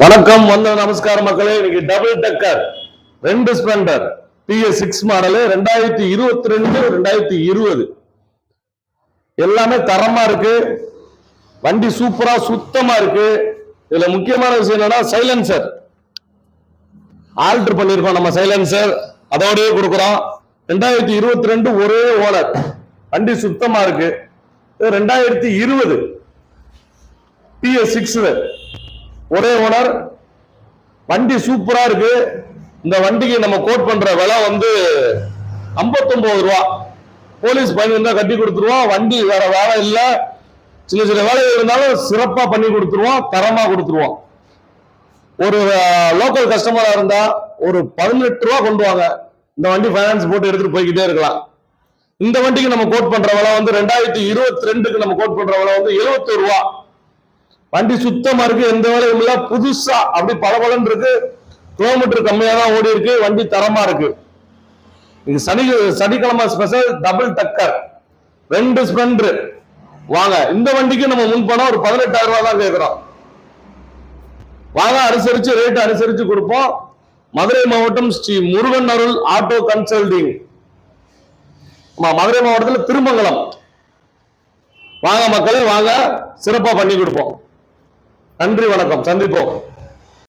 வணக்கம், வந்த நமஸ்கார மக்களே. இன்னைக்கு டபுள் டக்கர் 2 ஸ்ப்ளெண்டர் PS6 மாடல் 2022 2020 எல்லாமே தரமா இருக்கு. வண்டி சூப்பரா சுத்தமா இருக்கு. இதுல முக்கியமான விஷயம் என்னன்னா சைலன்சர் ஆல்டர் பண்ணிருக்கோம். நம்ம சைலன்சர் அதோடய கொடுக்குறோம். 2022 ஒரே ஓனர். வண்டி சுத்தமா இருக்கு. 2020 PS6 ஒரே ஓனர். வண்டி சூப்பரா இருக்கு. இந்த வண்டிக்கு நம்ம கோட் பண்ற விலை வந்து 59 ரூபா. போலீஸ் பயன் இருந்தா கட்டி கொடுத்துருவோம். வண்டி வேற வேலை இல்ல, சின்ன சின்ன வேலை இருந்தாலும் சிறப்பா பண்ணி கொடுத்துருவோம், தரமா கொடுத்துருவோம். ஒரு லோக்கல் கஸ்டமரா இருந்தா ஒரு 18 ரூபா கொண்டு வாங்க, இந்த வண்டி பைனான்ஸ் போட்டு எடுத்துட்டு போய்கிட்டே இருக்கலாம். இந்த வண்டிக்கு நம்ம கோட் பண்ற விலை வந்து 2022க்கு நம்ம கோட் பண்ற விலை வந்து 71 ரூபா. வண்டி சுத்தமா இருக்கு, எந்த வேலையும் இல்ல, புதுசா அப்படி பளபளன்னு இருக்கு. கிலோமீட்டர் கம்மியா தான் ஓடி இருக்கு. வண்டி தரமா இருக்கு. இது சனிக்கிழமை ஸ்பெஷல் டபுள் டக்கர் 2 ஸ்ப்ளெண்டர் வாங்க. இந்த வண்டிக்கு நம்ம முன்பணம் ஒரு 18,000 ரூபாய் தான் கேட்கிறோம். வாங்க, அனுசரிச்சு ரேட் அனுசரிச்சு கொடுப்போம். மதுரை மாவட்டம் ஸ்ரீ முருகன் அருள் ஆட்டோ கன்சல்டிங், மதுரை மாவட்டத்தில் திருமங்கலம். வாங்க மக்களே, வாங்க, சிறப்பா பண்ணி கொடுப்போம். நன்றி, வணக்கம், சந்திப்போம்.